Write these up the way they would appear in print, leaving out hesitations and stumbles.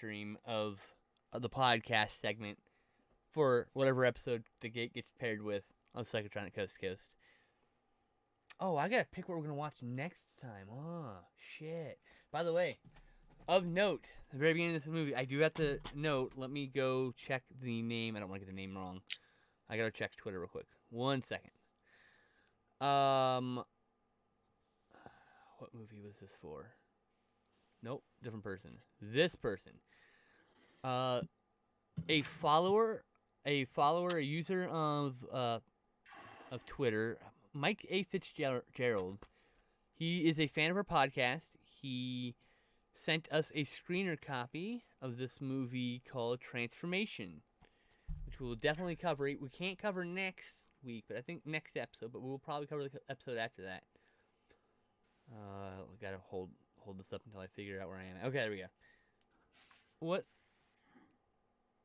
stream of the podcast segment for whatever episode the gate gets paired with on Psychotronic Coast to Coast. Oh, I gotta pick what we're gonna watch next time. Oh, shit. By the way, of note, at the very beginning of this movie, I do have to note, let me go check the name. I don't want to get the name wrong. I gotta check Twitter real quick. 1 second. What movie was this for? Nope, different person. This person. A user of Twitter, Mike A. Fitzgerald. He is a fan of our podcast. He sent us a screener copy of this movie called Transformation, which we will definitely cover. We can't cover next week, but I think next episode, but we'll probably cover the episode after that. Gotta hold this up until I figure out where I am. Okay, there we go. What?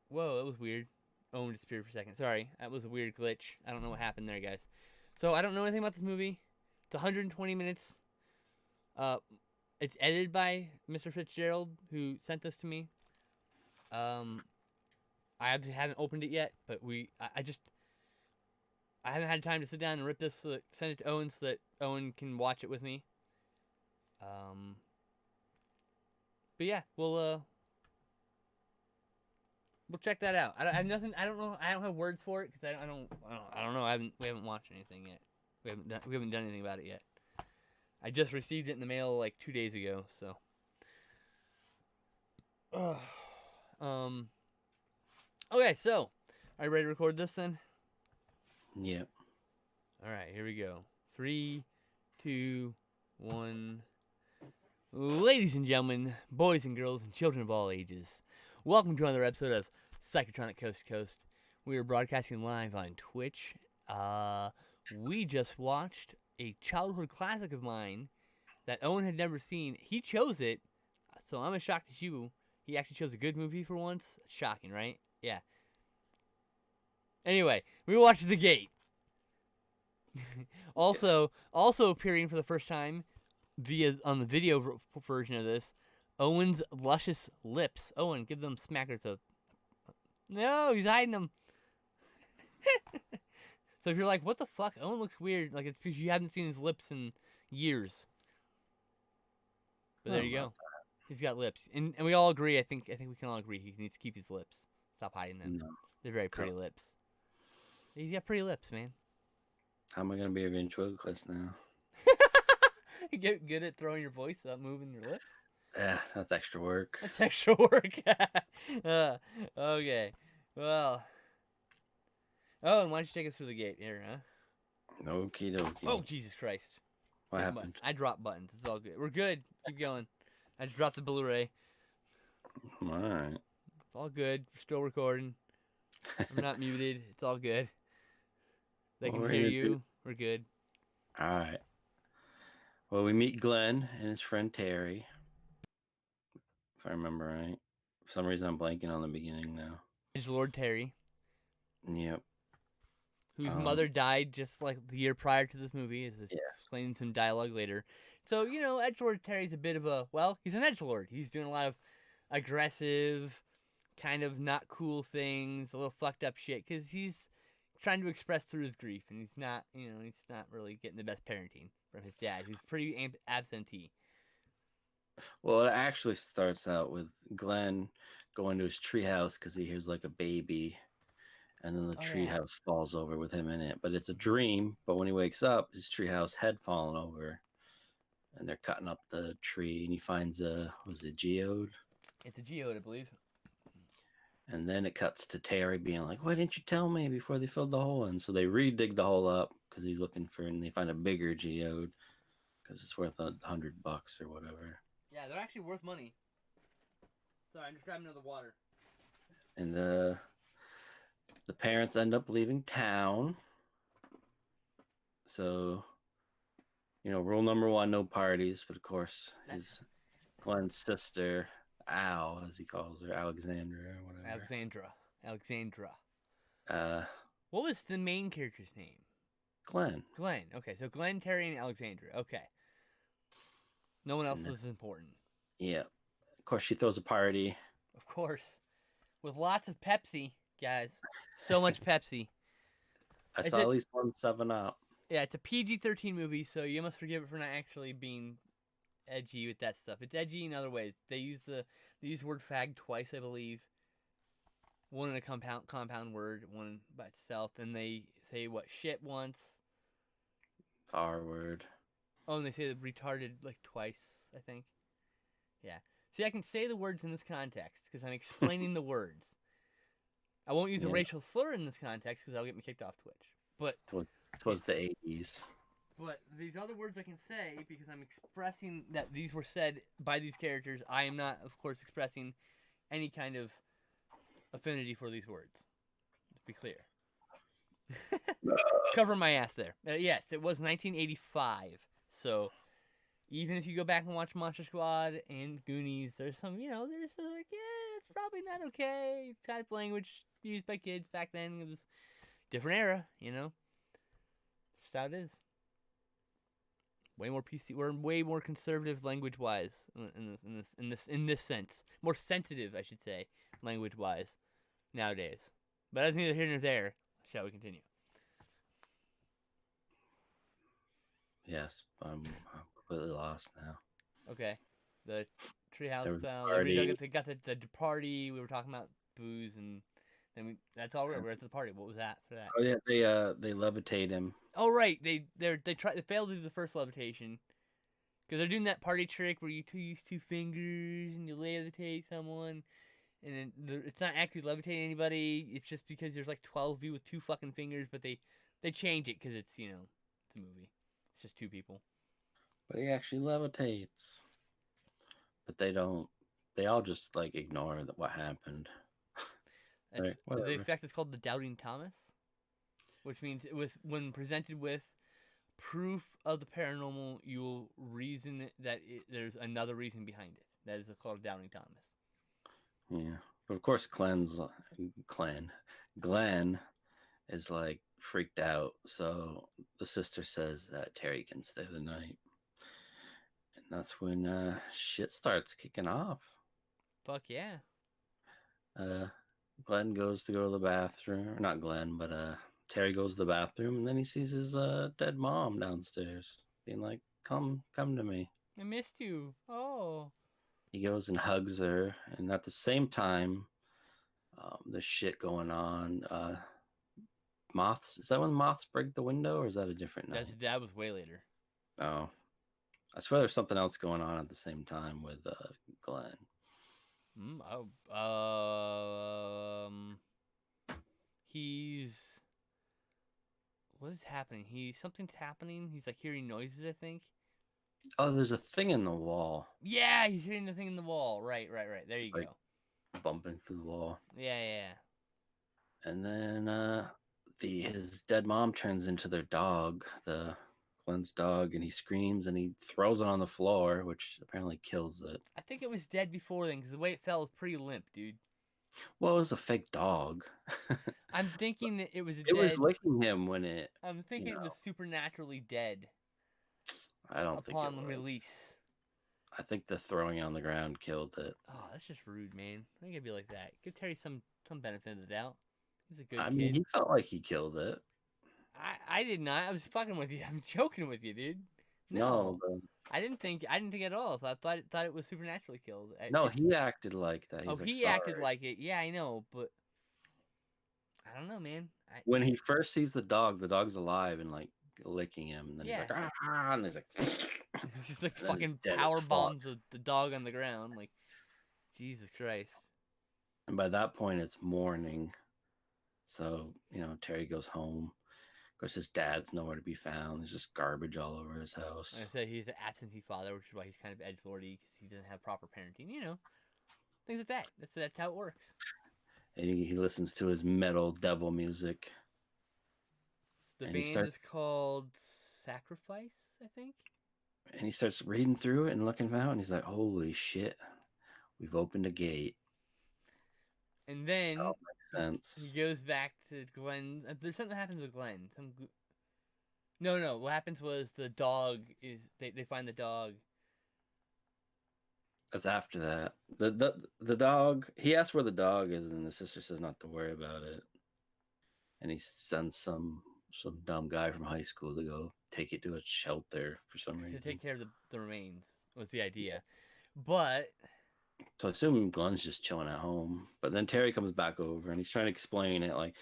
Whoa, that was weird. Owen disappeared for a second. Sorry, that was a weird glitch. I don't know what happened there, guys. So I don't know anything about this movie. It's 120 minutes. It's edited by Mr. Fitzgerald, who sent this to me. I obviously haven't opened it yet, but I haven't had time to sit down and rip this, send it to Owen so that Owen can watch it with me. But yeah, we'll check that out. I have nothing. I don't know. I don't have words for it because I don't know. We haven't watched anything yet. We haven't done anything about it yet. I just received it in the mail like 2 days ago. So. Okay, so are you ready to record this then? Yep. All right, here we go. 3, 2, 1. Ladies and gentlemen, boys and girls, and children of all ages, welcome to another episode of Psychotronic Coast to Coast. We are broadcasting live on Twitch. We just watched a childhood classic of mine that Owen had never seen. He chose it, so I'm as shocked as you. He actually chose a good movie for once. Shocking, right? Yeah. Anyway, we watched The Gate. also appearing for the first time on the video version of this, Owen's luscious lips. Owen, give them smackers a... No, he's hiding them. So if you're like, what the fuck? Owen looks weird. Like, it's because you haven't seen his lips in years. But there you go. He's got lips. And we all agree, I think we can all agree, he needs to keep his lips. Stop hiding them. No. They're very pretty lips. He's got pretty lips, man. How am I going to be a ventriloquist now? You get good at throwing your voice up, moving your lips? Yeah, that's extra work. That's extra work. Okay. Well. Oh, and why don't you take us through the gate here, huh? Okie dokie. Oh, Jesus Christ. What happened? I dropped buttons. It's all good. We're good. Keep going. I just dropped the Blu-ray. All right. It's all good. We're still recording. I'm not muted. It's all good. They can hear you. We're good. All right. Well, we meet Glenn and his friend Terry. If I remember right. For some reason, I'm blanking on the beginning now. It's Lord Terry. Yep. Whose mother died just like the year prior to this movie. Is explaining some dialogue later. So, Edgelord Terry's a bit of he's an edgelord. He's doing a lot of aggressive, kind of not cool things, a little fucked up shit, because he's trying to express through his grief, and he's not really getting the best parenting from his dad, who's pretty absentee. Well, it actually starts out with Glenn going to his treehouse because he hears like a baby, and then the treehouse falls over with him in it. But it's a dream. But when he wakes up, his treehouse had fallen over, and they're cutting up the tree, and he finds was it geode? It's a geode, I believe. And then it cuts to Terry being like, "Why didn't you tell me before they filled the hole in?" So they re-dig the hole up because he's looking for it, and they find a bigger geode because it's worth $100 or whatever. Yeah, they're actually worth money. Sorry, I'm just grabbing another water. And the parents end up leaving town. So, rule number 1, no parties. But of course, Glenn's sister, Al, as he calls her, Alexandra or whatever. Alexandra. What was the main character's name? Glenn. Okay, so Glenn, Terry, and Alexandra. Okay. No one else is important. Yeah. Of course, she throws a party. Of course, with lots of Pepsi, guys. So much Pepsi. I saw at least one 7-Up. Yeah, it's a PG-13 movie, so you must forgive it for not actually being edgy with that stuff. It's edgy in other ways. They use the word fag twice, I believe. One in a compound word, one by itself. And they say what, shit once. R word. Oh, and they say the retarded like twice, I think. Yeah. See, I can say the words in this context because I'm explaining the words. I won't use a racial slur in this context because that'll get me kicked off Twitch. But Twas the 80s. But these other words I can say because I'm expressing that these were said by these characters. I am not, of course, expressing any kind of affinity for these words. Let's be clear. Cover my ass there. Yes, it was 1985. So even if you go back and watch Monster Squad and Goonies, there's some, there's like, yeah, it's probably not okay. Type of language used by kids back then. It was a different era, Just how it is. Way more PC. We're way more conservative language-wise in this sense. More sensitive, I should say, language-wise nowadays. But that's neither here nor there. Shall we continue? Yes, I'm completely lost now. Okay. The treehouse style. They got the party. We were talking about booze, and then that's all we're at the party. What was that for that? Oh yeah, they levitate him. Oh right, they failed to do the first levitation because they're doing that party trick where you use two fingers and you levitate someone, and then it's not actually levitating anybody. It's just because there's like 12 of you with two fucking fingers, but they change it because it's it's a movie. It's just two people. But he actually levitates. But they don't. They all just like ignore what happened. The effect is called the Doubting Thomas, which means when presented with proof of the paranormal, you will reason that there's another reason behind it. That is called Doubting Thomas. Yeah, but of course, Glenn is like freaked out. So the sister says that Terry can stay the night, and that's when shit starts kicking off. Fuck yeah. Glenn goes to go to the bathroom, or not Glenn, but Terry goes to the bathroom, and then he sees his dead mom downstairs, being like, "Come to me. I missed you." Oh. He goes and hugs her, and at the same time, there's shit going on. Moths. Is that when moths break the window, or is that a different night? That was way later. Oh, I swear there's something else going on at the same time with Glenn. He's. What is happening? Something's happening. He's like hearing noises, I think. Oh, there's a thing in the wall. Yeah, he's hearing the thing in the wall. Right. There you go. Bumping through the wall. Yeah. And then his dead mom turns into their dog, Glenn's dog, and he screams and he throws it on the floor, which apparently kills it. I think it was dead before then because the way it fell was pretty limp, dude. Well, it was a fake dog. I'm thinking that it was It was licking him when it... I'm thinking it was supernaturally dead. I don't think it was. Upon release. I think the throwing it on the ground killed it. Oh, that's just rude, man. I think it'd be like that. Give Terry some benefit of the doubt. He's a good kid. I mean, he felt like he killed it. I did not. I was fucking with you. I'm joking with you, dude. No, I didn't think at all. So I thought it was supernaturally killed. He acted like that. He acted like it. Yeah, I know, but I don't know, man. When he first sees the dog's alive and like licking him, and then he's like, and he's like, he's just like fucking power bombs the dog on the ground, like Jesus Christ. And by that point, it's morning, so Terry goes home. Of course, his dad's nowhere to be found. There's just garbage all over his house. Like I said, he's an absentee father, which is why he's kind of edgelordy because he doesn't have proper parenting. Things like that. That's how it works. And he listens to his metal devil music. The band is called Sacrifice, I think. And he starts reading through it and looking out, and he's like, "Holy shit, we've opened a gate." And then that makes sense. He goes back to Glenn. There's something that happens with Glenn. No. What happens was the dog is they find the dog. That's after that. The dog. He asks where the dog is, and the sister says not to worry about it. And he sends some dumb guy from high school to go take it to a shelter for some To reason. take care of the remains was the idea. But So I assume Glenn's just chilling at home. But then Terry comes back over and he's trying to explain it like,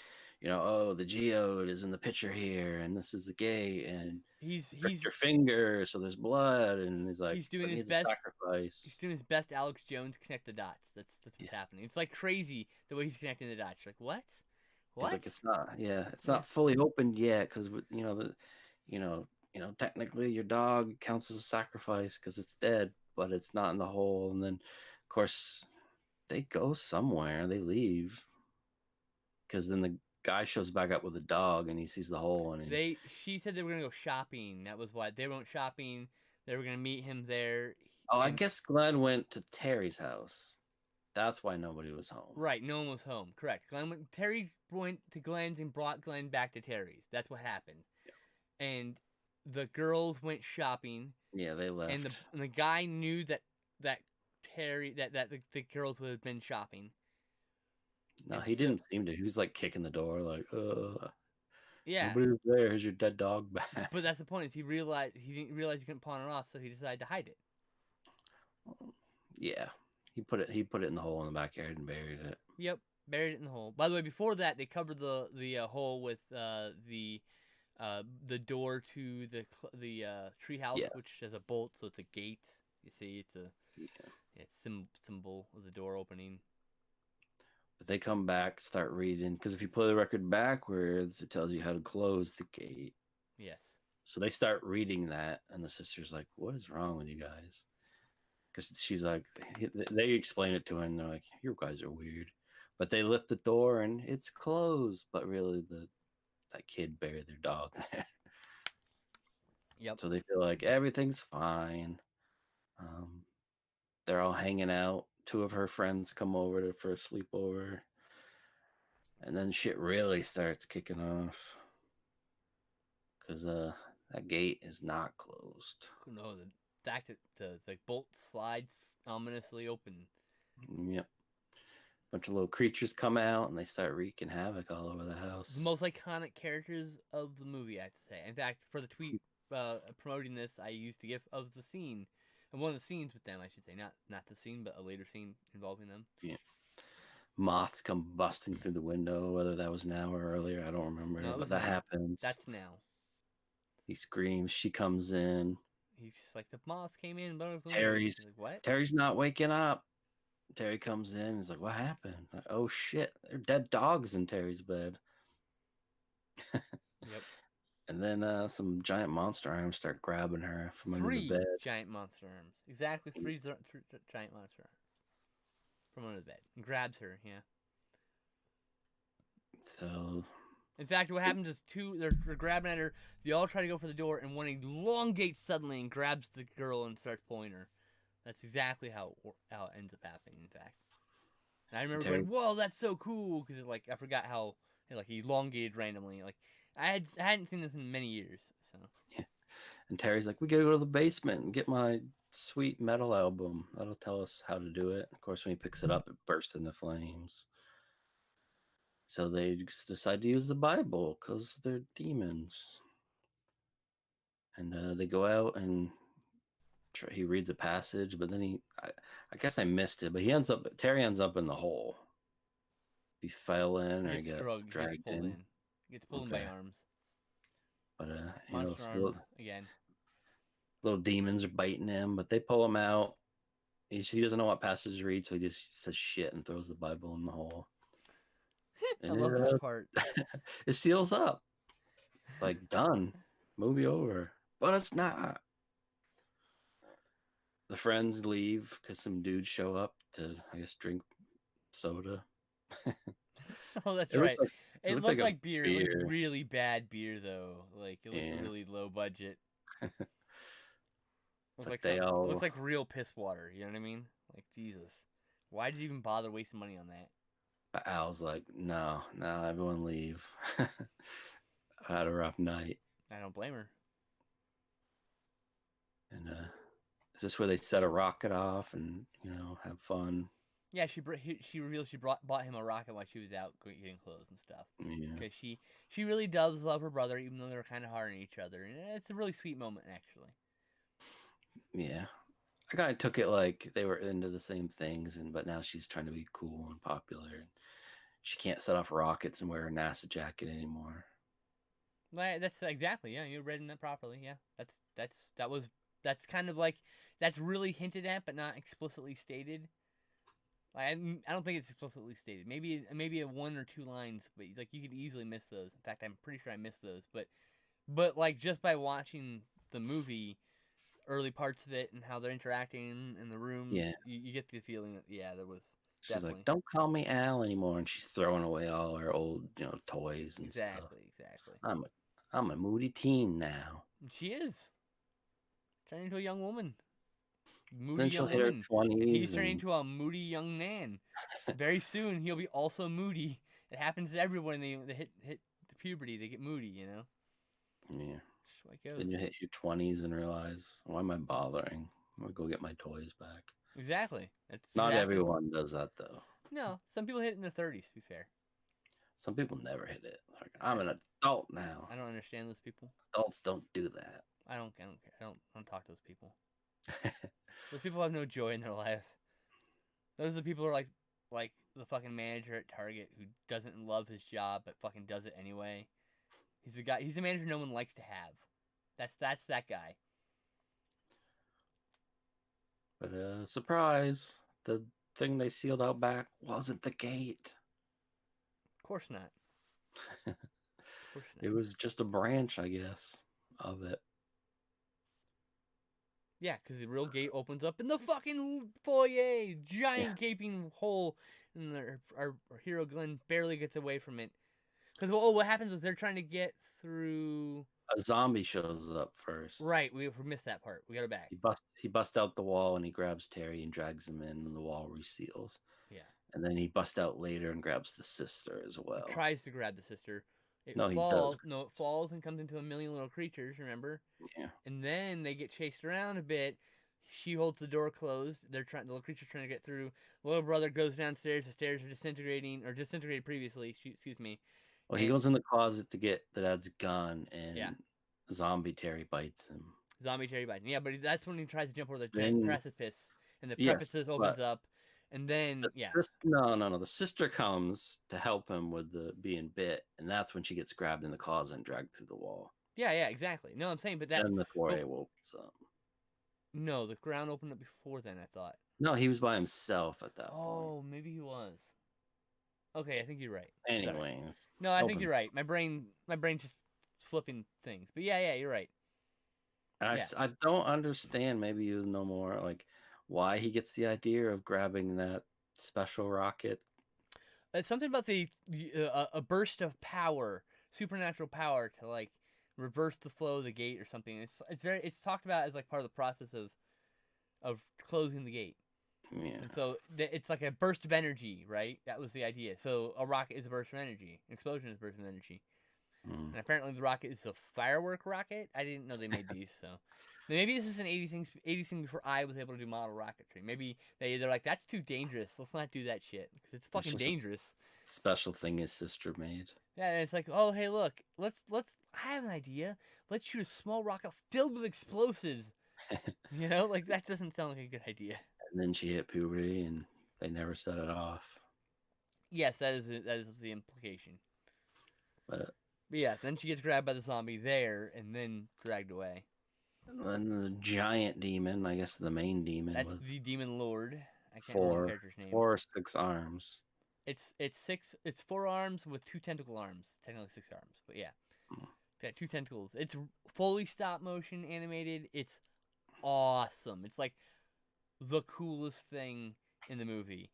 oh, the geode is in the picture here, and this is the gate, and he's pricked your finger, so there's blood, and he's like, he's doing but his he's a best. sacrifice. He's doing his best Alex Jones connect the dots. That's what's happening. It's like crazy the way he's connecting the dots. You're like, what? He's like, it's not fully opened yet because technically your dog counts as a sacrifice because it's dead, but it's not in the hole. And then, of course, they go somewhere. They leave because then the guy shows back up with a dog and he sees the hole. And she said they were gonna go shopping. That was why they went shopping. They were gonna meet him there. Oh, I guess Glenn went to Terry's house. That's why nobody was home. Right, no one was home. Correct. Terry went to Glenn's and brought Glenn back to Terry's. That's what happened. Yeah. And the girls went shopping. Yeah, they left. And the guy knew that Terry that the girls would have been shopping. No, he didn't seem to. He was like kicking the door, like, yeah, nobody was there. Here's your dead dog back. But that's the point. Is he didn't realize he couldn't pawn it off, so he decided to hide it. Yeah, he put it in the hole in the backyard and buried it. Yep, buried it in the hole. By the way, before that, they covered the hole with the door to the treehouse, which has a bolt, so it's a gate. You see, it's a symbol of the door opening. But they come back, start reading, because if you play the record backwards, it tells you how to close the gate. Yes. So they start reading that, and the sister's like, "What is wrong with you guys?" Because she's like, they explain it to her, and they're like, "You guys are weird." But they lift the door, and it's closed. But really, that kid buried their dog there. Yep. So they feel like everything's fine. They're all hanging out. 2 of her friends come over for a sleepover. And then shit really starts kicking off. Because that gate is not closed. No, the fact that the bolt slides ominously open. Yep. Bunch of little creatures come out and they start wreaking havoc all over the house. The most iconic characters of the movie, I have to say. In fact, for the tweet promoting this, I used a gif of the scene. And one of the scenes with them, I should say. Not the scene, but a later scene involving them. Yeah. Moths come busting through the window, whether that was now or earlier, I don't remember. No, but that happens. That's now. He screams, she comes in. He's like, the moths came in. Terry's like, what? Terry's not waking up. Terry comes in. He's like, what happened? Like, oh, shit. There are dead dogs in Terry's bed. Yep. And then some giant monster arms start grabbing her from under the bed. 3 giant monster arms. Exactly 3 giant monster arms. From under the bed. And grabs her, yeah. So... In fact, what happens is they're grabbing at her. They all try to go for the door, and one elongates suddenly and grabs the girl and starts pulling her. That's exactly how it ends up happening. In fact, and I remember going, "Whoa, that's so cool!" Because I forgot how he elongated randomly. Like I hadn't seen this in many years. So yeah, and Terry's like, "We gotta go to the basement and get my sweet metal album. That'll tell us how to do it." Of course, when he picks it up, it bursts into flames. So they decide to use the Bible because they're demons. And they go out and he reads a passage, but then I guess I missed it, but Terry ends up in the hole. He fell in or got dragged in. Gets pulled in by arms. But, monster arms again. Little demons are biting him, but they pull him out. He doesn't know what passage to read, so he just says shit and throws the Bible in the hole. I love that part. It seals up. Like, done. Movie over. But it's not. The friends leave because some dudes show up to, I guess, drink soda. Oh, that's right. It looked like beer. It looked really bad beer, though. Like, it looked really low budget. Looks like real piss water. You know what I mean? Like, Jesus. Why did you even bother wasting money on that? Al's like, no, everyone leave. I had a rough night. I don't blame her. And Is this where they set a rocket off and have fun? Yeah, she revealed she bought him a rocket while she was out getting clothes and stuff. Yeah, Because she really does love her brother, even though they're kind of hard on each other. And it's a really sweet moment, actually. yeah. I kind of took it like they were into the same things, but now she's trying to be cool and popular. And she can't set off rockets and wear a NASA jacket anymore. That's exactly, yeah. You read that properly, yeah. That's kind of like that's really hinted at, but not explicitly stated. Like, I don't think it's explicitly stated. Maybe a one or two lines, but like you could easily miss those. In fact, I'm pretty sure I missed those. But like just by watching the movie, early parts of it and how they're interacting in the rooms, Yeah. you get the feeling that there was She's definitely. like, "Don't call me Al anymore," and she's throwing away all her old, toys and stuff. Exactly. I'm a moody teen now. And she is turning into a young woman. Moody Then she'll young hit her woman. 20s. And he's turning into a moody young man. Very soon he'll be also moody. It happens to everyone. They hit the puberty. They get moody. Yeah. Just like it goes. Then you hit your 20s and realize, why am I bothering? I'm gonna go get my toys back. Exactly. Not everyone does that though. No, some people hit it in their 30s. To be fair. Some people never hit it. Like, I'm an adult now. I don't understand those people. Adults don't do that. I don't care. I don't talk to those people. Those people have no joy in their life. Those are the people who are like the fucking manager at Target who doesn't love his job but fucking does it anyway. He's the guy. He's the manager no one likes to have. That's that guy. But surprise, the thing they sealed out back wasn't the gate. Of course not. It was just a branch, I guess, of it. Yeah, because the real gate opens up in the fucking foyer, giant gaping hole, and our hero Glenn barely gets away from it. Because what happens is they're trying to get through. A zombie shows up first. Right, we missed that part. We got it back. He busts out the wall and he grabs Terry and drags him in, and the wall reseals. Yeah. And then he busts out later and grabs the sister as well. He tries to grab the sister. It falls. He does. No, it falls and comes into a million little creatures, remember? Yeah. And then they get chased around a bit. She holds the door closed. The little creature's trying to get through. The little brother goes downstairs. The stairs are disintegrated previously. Excuse me. Well, he goes in the closet to get the dad's gun, and zombie Terry bites him. Yeah, but that's when he tries to jump over the precipice, and the precipice opens up, and then No. The sister comes to help him with the being bit, and that's when she gets grabbed in the closet and dragged through the wall. Yeah, exactly. No, I'm saying, but that. And the foyer opens up. No, the ground opened up before then, I thought. No, he was by himself at that point. Oh, maybe he was. Okay, I think you're right. Anyways. No, I think you're right. My brain's just flipping things. But yeah, you're right. And I don't understand, maybe you know more, like why he gets the idea of grabbing that special rocket. It's something about a burst of power, supernatural power to like reverse the flow of the gate or something. It's talked about as like part of the process of closing the gate. Yeah. And so it's like a burst of energy, right? That was the idea. So a rocket is a burst of energy. An explosion is a burst of energy. And apparently the rocket is a firework rocket. I didn't know they made these, so maybe this is an 80s thing before I was able to do model rocketry. Maybe they're like, that's too dangerous. Let's not do that shit because it's fucking dangerous. Special thing his sister made. Yeah, and it's like, oh hey, look, let's. I have an idea. Let's shoot a small rocket filled with explosives. Like that doesn't sound like a good idea. And then she hit puberty, and they never set it off. Yes, that is the implication. But yeah, then she gets grabbed by the zombie there, and then dragged away. And then the giant demon, I guess the main demon. That's the demon lord. I can't remember the character's name. 4 or 6 arms. It's 4 arms with 2 tentacle arms. Technically 6 arms, but yeah, it's got 2 tentacles. It's fully stop motion animated. It's awesome. It's like the coolest thing in the movie.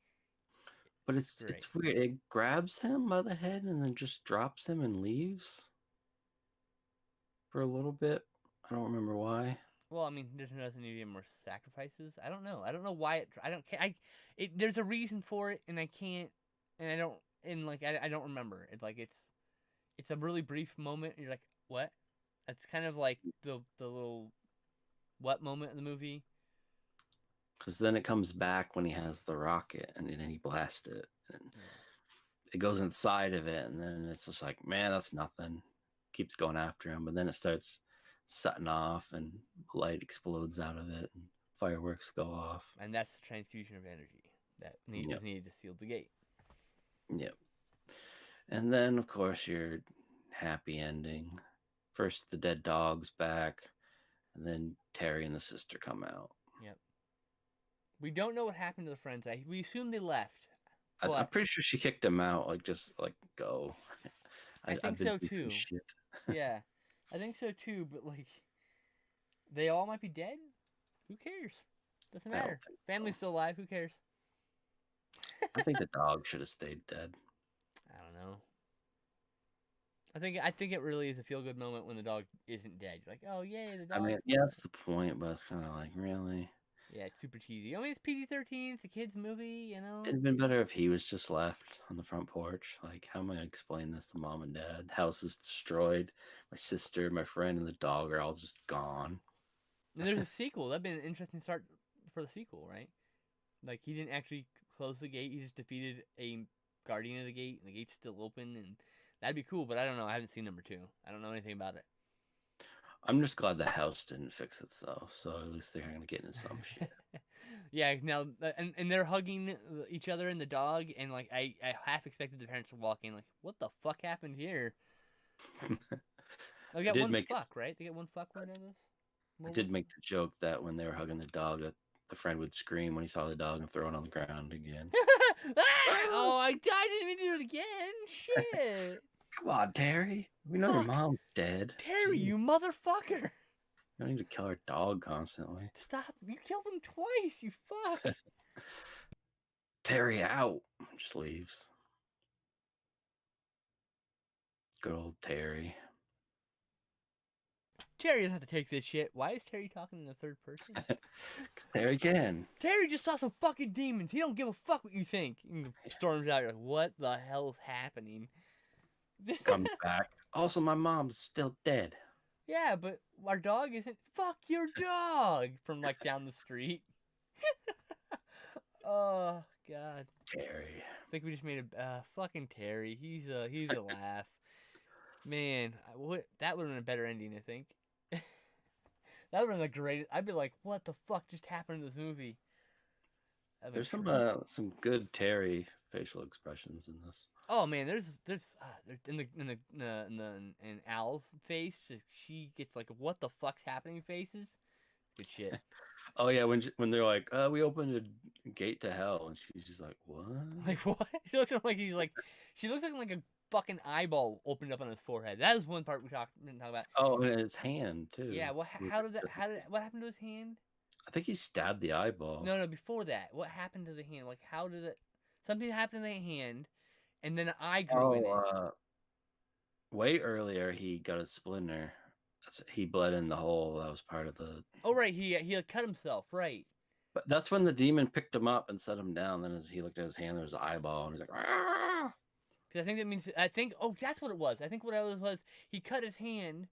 But it's weird. It grabs him by the head and then just drops him and leaves for a little bit. I don't remember why. Well, I mean, there doesn't need any more sacrifices. I don't know. I don't know why I don't care. There's a reason for it, and I can't. And I don't. And like I don't remember. It's like it's a really brief moment. And you're like, what? It's kind of like the little what moment in the movie Because then it comes back when he has the rocket, and then he blasts it, and Yeah. it goes inside of it, and then it's just like, man, that's nothing. Keeps going after him, but then it starts setting off, and light explodes out of it, and fireworks go off. And that's the transfusion of energy that was Yep, needed to seal the gate. yep. And then, of course, your happy ending. First, the dead dog's back, and then Terry and the sister come out. Yep. We don't know what happened to the friends. We assume they left. I'm pretty sure she kicked him out, like, just like, go. I think I've been so through some too. shit. Yeah, I think so too. But like, they all might be dead. Who cares? Doesn't I don't matter. think Family's so. still alive. Who cares? I think the dog should have stayed dead. I don't know. I think it really is a feel good moment when the dog isn't dead. You're like, oh yay, the dog. I mean, yeah, that's the point, but it's kind of like, really? Yeah, it's super cheesy. I mean, it's PG-13. It's a kids movie, you know. It'd been better if he was just left on the front porch. Like, how am I gonna explain this to mom and dad? The house is destroyed. My sister, my friend, and the dog are all just gone. And there's a sequel. That'd be an interesting start for the sequel, right? Like he didn't actually close the gate. He just defeated a guardian of the gate, and the gate's still open, and that'd be cool. But I don't know. I haven't seen number 2. I don't know anything about it. I'm just glad the house didn't fix itself, so at least they're gonna get into some shit. Yeah. Now, and they're hugging each other and the dog, and like I half expected the parents to walk in, like, what the fuck happened here? They got did one make fuck, right? They get one fuck word out of this. I did make the joke that when they were hugging the dog, that the friend would scream when he saw the dog and throw it on the ground again. Oh, I didn't even do it again. Shit. Come on, Terry. We know your Fuck. mom's dead. Terry, Jeez. you motherfucker. You don't need to kill our dog constantly. Stop. You killed him twice, you fuck. Terry out. Just leaves. Good old Terry. Terry doesn't have to take this shit. Why is Terry talking in the third person? Terry can. Terry just saw some fucking demons. He don't give a fuck what you think. And storms out. You're like, what the hell's happening? Comes back. Also, my mom's still dead. Yeah, but our dog isn't. Fuck your dog! From like down the street. Oh god. Terry. I think we just made a fucking Terry. He's a laugh. Man, that would have been a better ending, I think. That would have been the greatest. I'd be like, what the fuck just happened in this movie? There's some good Terry facial expressions in this. Oh man, there's in Al's face, she gets like what the fuck's happening faces. Good shit. Oh yeah, when they're like, we opened a gate to hell, and she's just like, what? Like what? She looks like she looks like a fucking eyeball opened up on his forehead. That is one part we didn't talk about. Oh, and his hand too. Yeah. What happened to his hand? I think he stabbed the eyeball. No, before that, what happened to the hand? Like how did it? Something happened to the hand, and then an eye grew in it. Way earlier, he got a splinter. He bled in the hole. That was part of the. Oh right, he had cut himself, right? But that's when the demon picked him up and set him down. Then as he looked at his hand, there was an eyeball, and he's like, "Ah!" Because oh, that's what it was. I think what it was he cut his hand,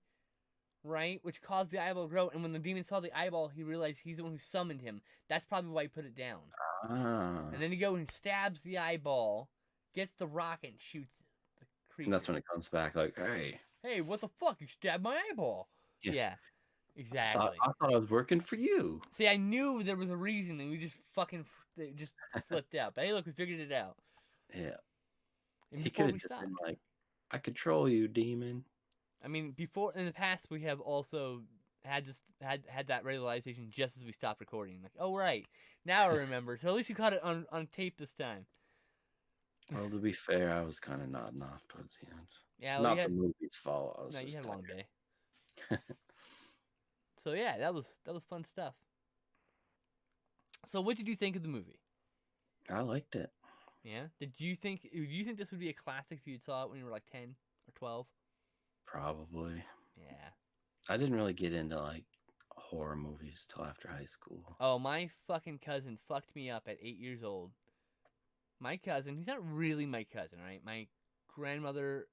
right, which caused the eyeball to grow. And when the demon saw the eyeball, he realized he's the one who summoned him. That's probably why he put it down. Ah. And then he goes and stabs the eyeball, gets the rocket, and shoots the creature. And that's when it comes back, like, hey, what the fuck? You stabbed my eyeball. Yeah, exactly. I thought I was working for you. See, I knew there was a reason, and we just slipped out. But hey, look, we figured it out. Yeah. And He before could we have just stopped. been like, I control you, demon. I mean, before in the past, we have also had that realization just as we stopped recording. Like, oh right, now I remember. So at least you caught it on tape this time. Well, to be fair, I was kind of nodding off towards the end. Yeah, not the movie's fault. No, you had a long tired. day. So yeah, that was fun stuff. So what did you think of the movie? I liked it. Yeah. Do you think this would be a classic if you saw it when you were like 10 or 12? Probably. Yeah. I didn't really get into like horror movies till after high school. Oh, my fucking cousin fucked me up at 8 years old. My cousin, he's not really my cousin, right? My grandmother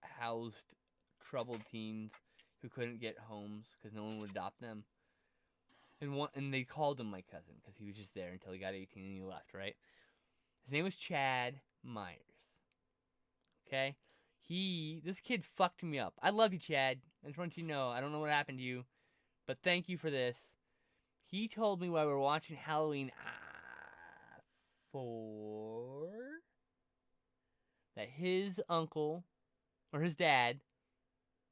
housed troubled teens who couldn't get homes because no one would adopt them. and they called him my cousin because he was just there until he got 18 and he left, right? His name was Chad Myers. Okay? This kid fucked me up. I love you, Chad. I just want you to know, I don't know what happened to you, but thank you for this. He told me while we were watching Halloween 4 that his uncle, or his dad,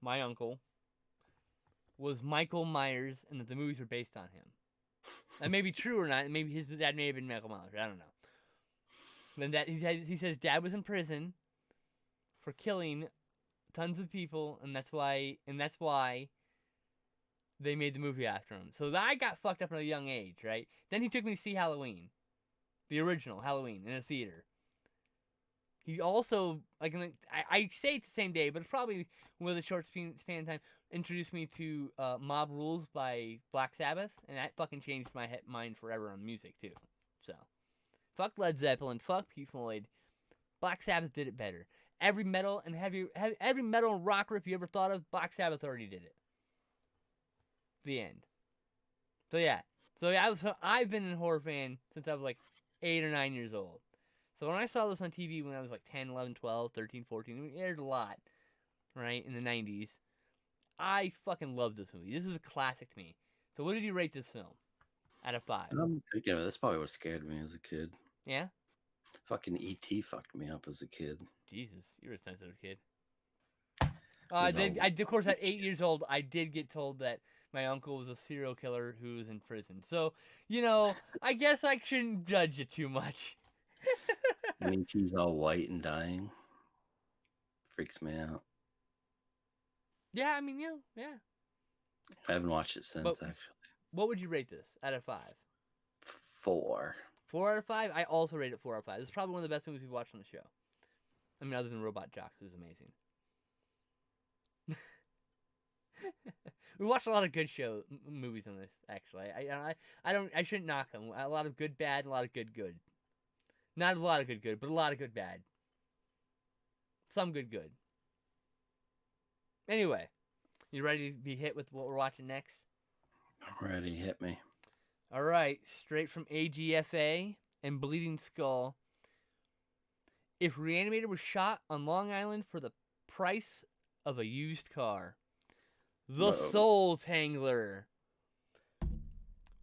my uncle, was Michael Myers and that the movies were based on him. That may be true or not. Maybe his dad may have been Michael Myers. I don't know. Then that he says dad was in prison for killing tons of people, and that's why they made the movie after him. So I got fucked up at a young age, right? Then he took me to see Halloween, the original Halloween, in a theater. He also, like, I say it's the same day, but it's probably with a short span of time, introduced me to Mob Rules by Black Sabbath, and that fucking changed my mind forever on music, too. So, fuck Led Zeppelin, fuck Pete Floyd. Black Sabbath did it better. Every metal and every metal and rock riff you ever thought of, Black Sabbath already did it. The end. So yeah. I've been a horror fan since I was like 8 or 9 years old. So when I saw this on TV when I was like 10, 11, 12, 13, 14, it aired a lot, right, in the 90s. I fucking love this movie. This is a classic to me. So what did you rate this film out of 5? I'm thinking of it. That's probably what scared me as a kid. Yeah? Fucking E.T. fucked me up as a kid. Jesus, you're a sensitive kid. Of course, at 8 years old, I did get told that my uncle was a serial killer who was in prison. So, I guess I shouldn't judge it too much. I mean, he's all white and dying. Freaks me out. Yeah, I mean, yeah. I haven't watched it since, actually. What would you rate this out of 5? 4. 4 out of 5? I also rate it 4 out of 5. This is probably one of the best movies we've watched on the show. I mean, other than Robot Jocks, who's amazing. We watched a lot of good movies on this. Actually, I shouldn't knock them. A lot of good, bad, and a lot of good, good. Not a lot of good, good, but a lot of good, bad. Some good, good. Anyway, you ready to be hit with what we're watching next? I'm ready. Hit me. All right, straight from AGFA and Bleeding Skull. If Reanimator was shot on Long Island for the price of a used car, the Soul Tangler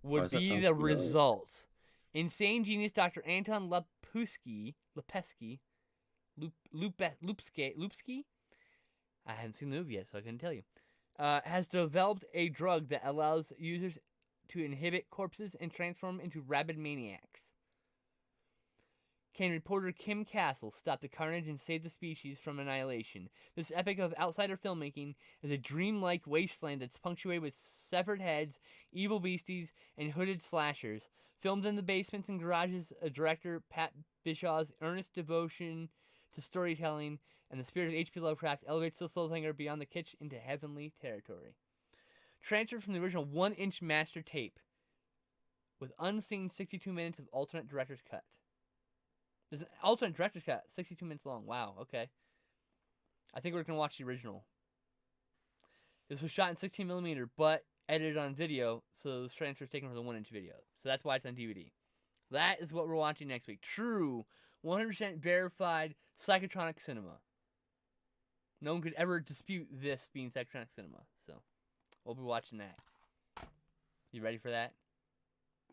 would be the result. Insane genius Dr. Anton Lupsky, I haven't seen the movie yet, so I couldn't tell you, has developed a drug that allows users to inhibit corpses and transform into rabid maniacs. Can reporter Kim Castle stop the carnage and save the species from annihilation? This epic of outsider filmmaking is a dreamlike wasteland that's punctuated with severed heads, evil beasties, and hooded slashers. Filmed in the basements and garages of director Pat Bishaw's earnest devotion to storytelling and the spirit of H.P. Lovecraft elevates the Soul Tangler beyond the kitsch into heavenly territory. Transferred from the original 1-inch master tape with unseen 62 minutes of alternate director's cut. There's an alternate director's cut, 62 minutes long. Wow, okay. I think we're going to watch the original. This was shot in 16mm, but edited on video, so this transfer is taken from the 1-inch video. So that's why it's on DVD. That is what we're watching next week. True, 100% verified Psychotronic cinema. No one could ever dispute this being Psychotronic cinema. So, we'll be watching that. You ready for that?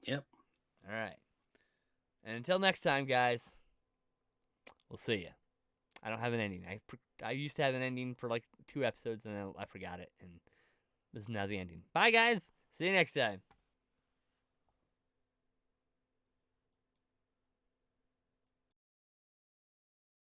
Yep. All right. And until next time, guys, we'll see you. I don't have an ending. I used to have an ending for like 2 episodes, and then I forgot it. And this is now the ending. Bye, guys. See you next time.